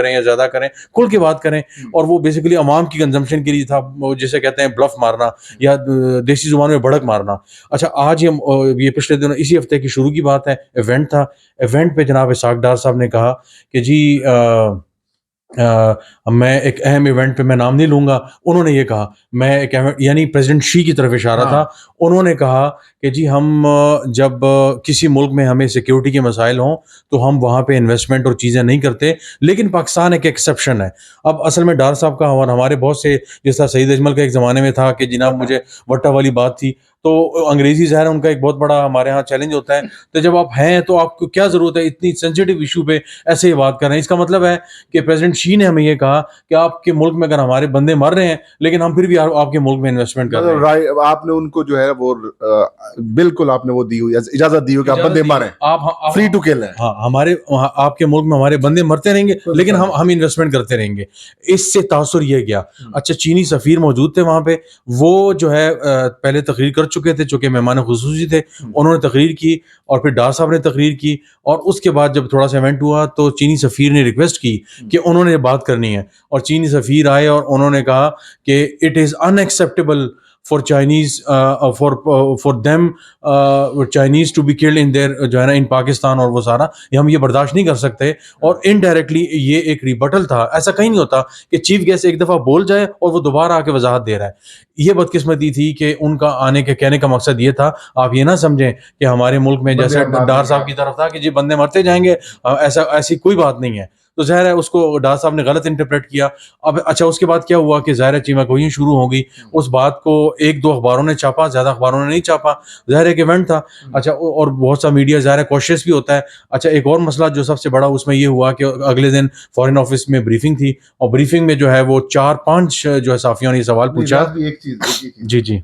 کریں یا زیادہ کریں, کھل کے بات کریں. اور وہ بیسیکلی عوام کی کنزمپشن کے لیے تھا, وہ جسے کہتے ہیں بلف مارنا یا دیسی زبان میں بھڑک مارنا. اچھا آج یہ پچھلے دنوں اسی ہفتے کی شروع کی بات ہے, ایونٹ تھا, ایونٹ پہ جناب اسحاق ڈار صاحب نے کہا کہ جی میں ایک اہم ایونٹ پہ, میں نام نہیں لوں گا, انہوں نے یہ کہا, میں ایک یعنی پریزیڈنٹ شی کی طرف اشارہ تھا, انہوں نے کہا کہ جی ہم جب کسی ملک میں ہمیں سیکیورٹی کے مسائل ہوں تو ہم وہاں پہ انویسٹمنٹ اور چیزیں نہیں کرتے, لیکن پاکستان ایک ایکسیپشن ہے. اب اصل میں ڈار صاحب کا اور ہمارے بہت سے, جس طرح سعید اجمل کا ایک زمانے میں تھا کہ جناب مجھے وٹا والی بات تھی, تو انگریزی ظاہر ان کا ایک بہت بڑا ہمارے ہاں چیلنج ہوتا ہے. تو جب آپ ہیں تو آپ کو کیا ضرورت ہے اتنی سینسیٹیو ایشو پہ ایسے ہی بات کر رہے ہیں. اس کا مطلب ہے کہ پریزیڈنٹ شی نے ہمیں یہ کہا کہ آپ کے ملک میں اگر ہمارے بندے مر رہے ہیں لیکن ہم پھر بھی آپ کے ملک میں انویسٹمنٹ کر رہے ہیں. آپ نے ان کو جو ہے وہ بالکل آپ نے وہ دی ہوئی اجازت دی ہوئی کہ آپ بندے ماریں, فری ٹو کل ہے. ہاں, ہمارے آپ کے ملک میں ہمارے بندے مرتے رہیں گے لیکن ہم انویسٹمنٹ کرتے رہیں گے. اس سے تاثر یہ گیا. اچھا چینی سفیر موجود تھے وہاں پہ, وہ جو ہے پہلے تقریر کر چکے تھے, چونکہ مہمان خصوصی تھے, انہوں نے تقریر کی اور پھر ڈار صاحب نے تقریر کی, اور اس کے بعد جب تھوڑا سا ایونٹ ہوا تو چینی سفیر نے ریکویسٹ کی کہ انہوں نے بات کرنی ہے, اور چینی سفیر آئے اور انہوں نے کہا کہ it is in acceptable for Chinese for them Chinese to be killed in their جو ہے نا in پاکستان, اور وہ سارا ہم یہ برداشت نہیں کر سکتے. اور انڈائریکٹلی یہ ایک ریبٹل تھا. ایسا کہیں نہیں ہوتا کہ چیف گیسٹ ایک دفعہ بول جائے اور وہ دوبارہ آ کے وضاحت دے رہا ہے. یہ بدقسمتی تھی کہ ان کا آنے کے کہنے کا مقصد یہ تھا, آپ یہ نہ سمجھیں کہ ہمارے ملک میں جیسے ڈار صاحب کی طرف تھا کہ جی بندے مرتے جائیں گے, ایسی کوئی بات نہیں ہے. تو ظاہر ہے اس کو ڈار صاحب نے غلط انٹرپریٹ کیا. اب اچھا اس کے بعد کیا ہوا کہ ظاہر ہے چیمہ گوئی شروع ہو گئی. اس بات کو ایک دو اخباروں نے چھاپا, زیادہ اخباروں نے نہیں چھاپا, ظاہر ایک ایونٹ تھا. اچھا اور بہت سا میڈیا ظاہر ہے کوشش بھی ہوتا ہے. اچھا ایک اور مسئلہ جو سب سے بڑا اس میں یہ ہوا کہ اگلے دن فارن آفس میں بریفنگ تھی, اور بریفنگ میں جو ہے وہ 4-5 جو ہے صحافیوں نے یہ سوال پوچھا. جی جی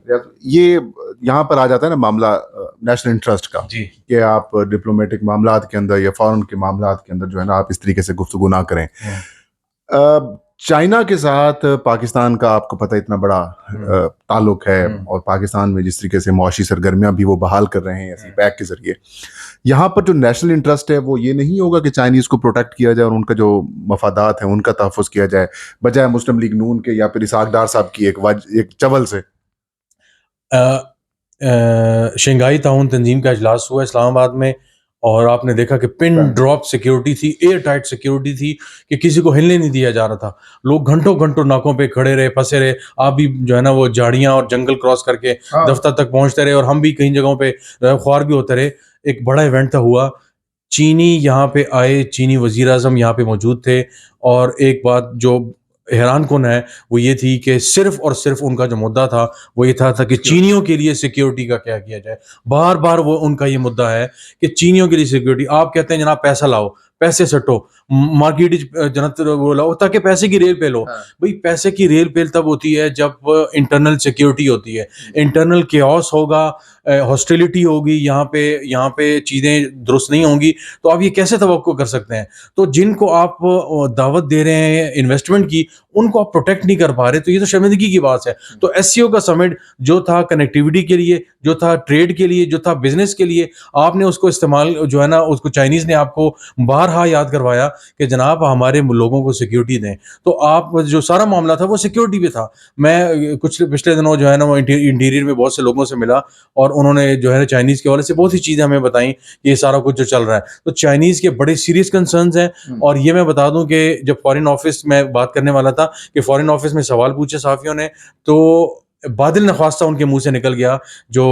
یہ یہاں پر آ جاتا ہے نا معاملہ نیشنل انٹرسٹ کا, جی کہ آپ ڈپلومیٹک معاملات کے اندر یا فارن کے معاملات کے اندر جو ہے نا آپ اس طریقے سے گفتگو نہ کریں. چائنا کے ساتھ پاکستان کا آپ کو پتہ اتنا بڑا تعلق ہے, اور پاکستان میں جس طریقے سے معاشی سرگرمیاں بھی وہ بحال کر رہے ہیں ایسی پیک کے ذریعے, یہاں پر جو نیشنل انٹرسٹ ہے وہ یہ نہیں ہوگا کہ چائنیز کو پروٹیکٹ کیا جائے اور ان کا جو مفادات ہیں ان کا تحفظ کیا جائے, بجائے مسلم لیگ نون کے یا پھر اسحاق ڈار صاحب کی ایک چول سے. شنگھائی تعاون تنظیم کا اجلاس ہوا اسلام آباد میں, اور آپ نے دیکھا کہ پن ڈراپ سیکیورٹی تھی, ایئر ٹائٹ سیکیورٹی تھی کہ کسی کو ہلنے نہیں دیا جا رہا تھا. لوگ گھنٹوں گھنٹوں ناکوں پہ کھڑے رہے, پھنسے رہے. آپ بھی جو ہے نا وہ جھاڑیاں اور جنگل کراس کر کے دفتر تک پہنچتے رہے, اور ہم بھی کئی جگہوں پہ خوار بھی ہوتے رہے. ایک بڑا ایونٹ تھا ہوا, چینی یہاں پہ آئے, چینی وزیر اعظم یہاں پہ موجود تھے, اور ایک بات جو حیران کن ہے وہ یہ تھی کہ صرف اور صرف ان کا جو مدعا تھا وہ یہ تھا کہ چینیوں کے لیے سیکیورٹی کا کیا کیا جائے. بار بار وہ ان کا یہ مدعا ہے کہ چینیوں کے لیے سیکیورٹی. آپ کہتے ہیں جناب پیسہ لاؤ, پیسے سٹو, مارکیٹ جنت وہ لاؤ تاکہ پیسے کی ریل پہ لو. بھئی پیسے کی ریل پہ تب ہوتی ہے جب انٹرنل سیکیورٹی ہوتی ہے. انٹرنل کیوس ہوگا, ہاسٹیلٹی ہوگی, یہاں پہ چیزیں درست نہیں ہوں گی, تو آپ یہ کیسے توقع کر سکتے ہیں. تو جن کو آپ دعوت دے رہے ہیں انویسٹمنٹ کی, ان کو آپ پروٹیکٹ نہیں کر پا رہے, تو یہ تو شرمندگی کی بات ہے. تو ایس سی او کا سمٹ جو تھا کنیکٹیوٹی کے لیے, جو تھا ٹریڈ کے لیے, جو تھا بزنس کے لیے, آپ نے اس کو استعمال جو ہے نا اس کو چائنیز نے آپ کو بارہا یاد کروایا کہ جناب ہمارے لوگوں کو سیکیورٹی دیں. تو آپ جو سارا معاملہ تھا وہ سیکیورٹی پہ تھا. میں کچھ پچھلے دنوں جو ہے نا وہ انٹیریئر میں بہت سے لوگوں سے ملا, اور انہوں نے جو ہے نا چائنیز کے حوالے سے بہت سی چیزیں ہمیں بتائیں کہ یہ سارا کچھ جو چل رہا ہے. تو چائنیز کے بڑے سیریس کنسرنز ہیں. اور یہ میں بتا دوں کہ جب فارن آفس میں بات کرنے والا تھا کہ فارن آفس میں سوال پوچھے صحافیوں نے, تو بادل نخواستہ ان کے منہ سے نکل گیا, جو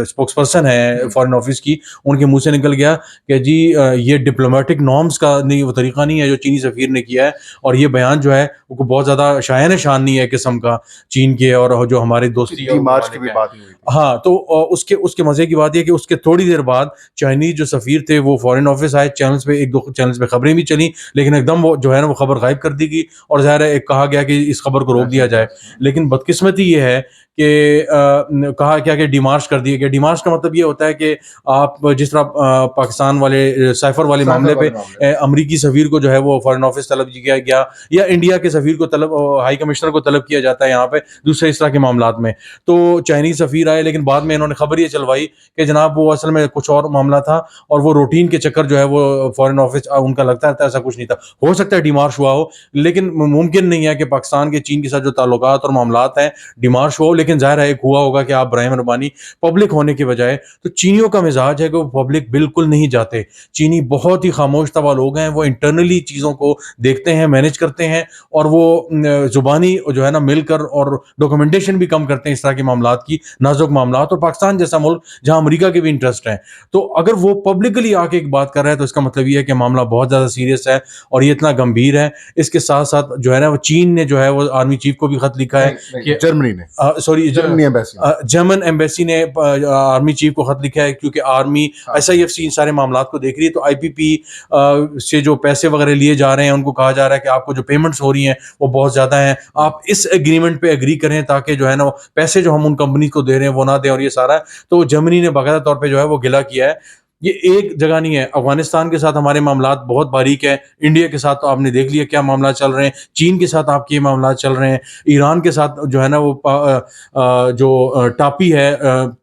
اسپوکس پرسن ہے فارن آفس کی, ان کے منہ سے نکل گیا کہ جی یہ ڈپلومیٹک نارمز کا نہیں, وہ طریقہ نہیں ہے جو چینی سفیر نے کیا ہے, اور یہ بیان جو ہے وہ بہت زیادہ شائن شان نہیں ہے قسم کا چین کے اور جو ہمارے دوستی مارچ کی بھی بات نہیں ہوئی. ہاں, تو اس کے مزے کی بات یہ کہ اس کے تھوڑی دیر بعد چائنیز جو سفیر تھے وہ فارن آفس آئے. چینلز پہ ایک دو چینلز پہ خبریں بھی چلیں, لیکن ایک دم وہ جو ہے نا وہ خبر غائب کر دی گئی, اور ظاہر ہے کہا گیا کہ اس خبر کو روک دیا جائے. لیکن بدقسمتی یہ ہے کہ کہا کیا کہ ڈیمارش کر دیا گیا. ڈیمارش کا مطلب یہ ہوتا ہے کہ آپ جس طرح پاکستان والے سائفر والے معاملے پہ امریکی سفیر کو جو ہے وہ فارن آفس طلب کیا گیا, یا انڈیا کے سفیر کو طلب, ہائی کمشنر کو طلب کیا جاتا ہے یہاں پہ دوسرے اس طرح کے معاملات میں. تو چائنیز سفیر آئے, لیکن بعد میں انہوں نے خبر یہ چلوائی کہ جناب وہ اصل میں کچھ اور معاملہ تھا, اور وہ روٹین کے چکر جو ہے وہ فارن آفس ان کا لگتا ہے ایسا کچھ نہیں تھا. ہو سکتا ہے ڈیمارش ہوا ہو, لیکن ممکن نہیں ہے کہ پاکستان کے چین کے ساتھ جو تعلقات اور معاملات ہیں ڈیمارش ہو. لیکن ظاہر ہے ایک ہوا ہوگا کہ آپ برائے مہربانی پبلک ہونے کے بجائے, تو چینیوں کا مزاج ہے کہ وہ پبلک بالکل نہیں جاتے. چینی بہت ہی خاموش طبع لوگ ہیں, وہ انٹرنلی چیزوں کو دیکھتے ہیں, مینج کرتے ہیں, اور وہ زبانی جو ہے نا مل کر اور ڈاکومنٹیشن بھی کم کرتے ہیں اس طرح کے معاملات کی, نازک معاملات. اور پاکستان جیسا ملک جہاں امریکہ کے بھی انٹرسٹ ہیں, تو اگر وہ پبلکلی آ کے ایک بات کر رہا ہے تو اس کا مطلب یہ ہے کہ معاملہ بہت زیادہ سیریس ہے اور یہ اتنا گمبھیر ہے. اس کے ساتھ ساتھ جو ہے نا وہ چین نے جو ہے وہ آرمی چیف کو بھی خط لکھا ہے کہ جرمنی نے جرمن ایمبیسی نے آرمی چیف کو خط لکھا ہے, کیونکہ army S I F C ان سارے معاملات کو دیکھ رہی ہے. تو آئی پی پی سے جو پیسے وغیرہ لیے جا رہے ہیں ان کو کہا جا رہا ہے کہ آپ کو جو پیمنٹس ہو رہی ہیں وہ بہت زیادہ ہیں, آپ اس ایگریمنٹ پہ ایگری کریں تاکہ جو ہے نا پیسے جو ہم ان کمپنی کو دے رہے ہیں وہ نہ دیں, اور یہ سارا ہے. تو جرمنی نے باقاعدہ طور پہ جو ہے وہ گلا کیا ہے. یہ ایک جگہ نہیں ہے, افغانستان کے ساتھ ہمارے معاملات بہت باریک ہیں, انڈیا کے ساتھ تو آپ نے دیکھ لیا کیا معاملات چل رہے ہیں, چین کے ساتھ آپ کے معاملات چل رہے ہیں, ایران کے ساتھ جو ہے نا وہ جو ٹاپی ہے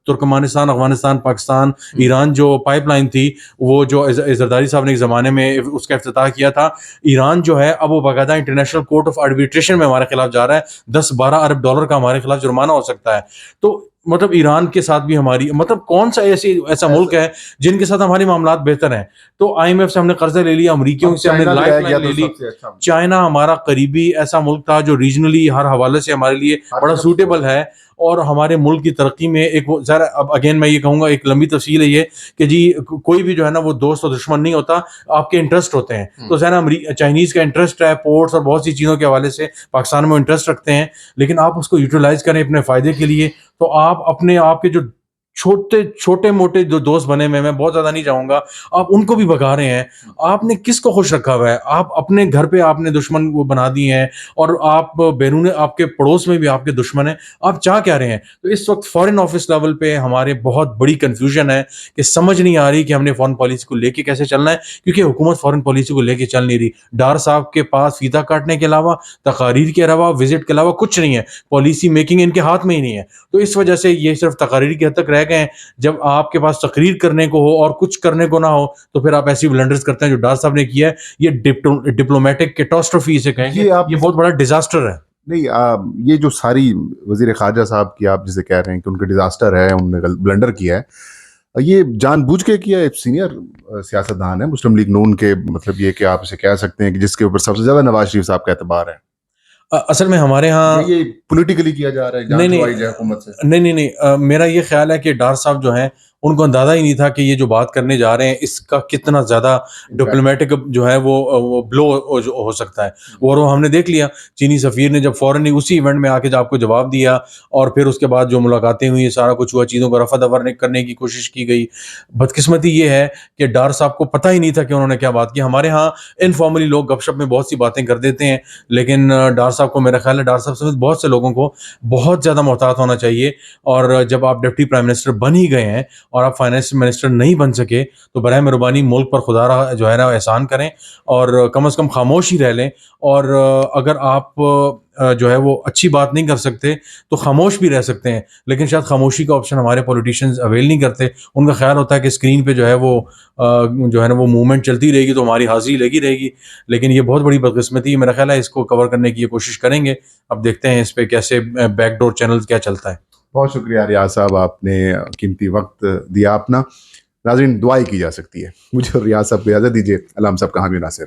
ترکمانستان, افغانستان, پاکستان, ایران جو پائپ لائن تھی وہ جو زرداری صاحب نے ایک زمانے میں اس کا افتتاح کیا تھا, ایران جو ہے اب وہ باقاعدہ انٹرنیشنل کورٹ آف آربیٹریشن میں ہمارے خلاف جا رہا ہے, 10-12 ارب ڈالر کا ہمارے خلاف جرمانہ ہو سکتا ہے. تو مطلب ایران کے ساتھ بھی ہماری, مطلب کون سا ایسا ملک ہے جن کے ساتھ ہمارے معاملات بہتر ہیں. تو آئی ایم ایف سے ہم نے قرضہ لے لیا, امریکیوں سے ہم نے لائف لائن لے لی. چائنا ہمارا قریبی ایسا ملک تھا جو ریجنلی ہر حوالے سے ہمارے لیے بڑا سوٹیبل ہے, اور ہمارے ملک کی ترقی میں ایک ذرا, اب اگین میں یہ کہوں گا ایک لمبی تفصیل ہے یہ کہ جی کوئی بھی جو ہے نا وہ دوست اور دشمن نہیں ہوتا, آپ کے انٹرسٹ ہوتے ہیں. تو ذرا چائنیز کا انٹرسٹ ہے پورٹس اور بہت سی چیزوں کے حوالے سے پاکستان میں انٹرسٹ رکھتے ہیں, لیکن آپ اس کو یوٹیلائز کریں اپنے فائدے کے لیے. تو آپ اپنے آپ کے جو چھوٹے موٹے جو دوست بنے ہوئے, میں بہت زیادہ نہیں چاہوں گا, آپ ان کو بھی بگا رہے ہیں. آپ نے کس کو خوش رکھا ہوا ہے؟ آپ اپنے گھر پہ آپ نے دشمن وہ بنا دیے ہیں, اور آپ بیرون آپ کے پڑوس میں بھی آپ کے دشمن ہیں. آپ چاہ کیا رہے ہیں؟ تو اس وقت فارن آفس لیول پہ ہمارے بہت بڑی کنفیوژن ہے کہ سمجھ نہیں آ رہی کہ ہم نے فارن پالیسی کو لے کے کیسے چلنا ہے, کیونکہ حکومت فارن پالیسی کو لے کے چل نہیں رہی. ڈار صاحب کے پاس فیتا کاٹنے کے علاوہ, تقاریر کے علاوہ, وزٹ کے علاوہ کچھ نہیں ہے. پالیسی میکنگ ان کے ہاتھ میں ہی نہیں ہے. تو اس وجہ سے یہ صرف تقاریر کی حد تک رہ گئے ہیں. جب آپ کے پاس تقریر کرنے کو ہو اور کچھ کرنے کو نہ ہو تو پھر آپ ایسی بلنڈرز کرتے ہیں جو ڈار صاحب نے کیا ہے. یہ ڈپلومیٹک کیٹاسٹروفی اسے کہیں گے, یہ بہت بڑا ڈیزاسٹر ہے. نہیں, یہ جو ساری وزیر خارجہ صاحب کی آپ جسے کہہ رہے ہیں کہ ان کا ڈیزاسٹر ہے, انہوں نے بلنڈر کیا ہے, یہ جان بوجھ کے کیا. ایک سینئر سیاستدان ہے مسلم لیگ نون کے, مطلب یہ کہ آپ اسے کہہ سکتے ہیں کہ جس کے اوپر سب سے زیادہ نواز شریف صاحب کا اعتبار ہے. اصل میں ہمارے ہاں یہ پولیٹیکلی کیا جا رہا ہے, جان چھڑوائی جائے حکومت سے. نہیں, میرا یہ خیال ہے کہ ڈار صاحب جو ہیں ان کو اندازہ ہی نہیں تھا کہ یہ جو بات کرنے جا رہے ہیں اس کا کتنا زیادہ ڈپلومیٹک جو ہے وہ بلو ہو سکتا ہے. اور وہ ہم نے دیکھ لیا, چینی سفیر نے جب فوراً اسی ایونٹ میں آ کے آپ کو جواب دیا, اور پھر اس کے بعد جو ملاقاتیں ہوئی, سارا کچھ ہوا, چیزوں کو رفع دفع کرنے کی کوشش کی گئی. بدقسمتی یہ ہے کہ ڈار صاحب کو پتہ ہی نہیں تھا کہ انہوں نے کیا بات کی. ہمارے ہاں انفارملی لوگ گپ شپ میں بہت سی باتیں کر دیتے ہیں, لیکن ڈار صاحب کو, میرا خیال ہے ڈار صاحب سمیت بہت سے لوگوں کو بہت زیادہ محتاط ہونا چاہیے. اور جب آپ ڈپٹی پرائم منسٹر بن ہی گئے ہیں اور آپ فائنانس منسٹر نہیں بن سکے, تو برائے مہربانی ملک پر خدا را جو ہے نا احسان کریں, اور کم از کم خاموش ہی رہ لیں. اور اگر آپ جو ہے وہ اچھی بات نہیں کر سکتے تو خاموش بھی رہ سکتے ہیں, لیکن شاید خاموشی کا آپشن ہمارے پولیٹیشینز اویل نہیں کرتے. ان کا خیال ہوتا ہے کہ اسکرین پہ جو ہے نا وہ موومنٹ چلتی رہے گی تو ہماری حاضری لگی رہے گی. لیکن یہ بہت بڑی بدقسمتی ہے. میرا خیال ہے اس کو کور کرنے کی یہ کوشش کریں گے. اب دیکھتے ہیں اس پہ کیسے بیک ڈور چینل کیا چلتا ہے. بہت شکریہ ریاض صاحب, آپ نے قیمتی وقت دیا اپنا. ناظرین, دعائیں کی جا سکتی ہے. مجھے اور ریاض صاحب کو اجازت دیجیے. علام صاحب کہاں بھی ناصر.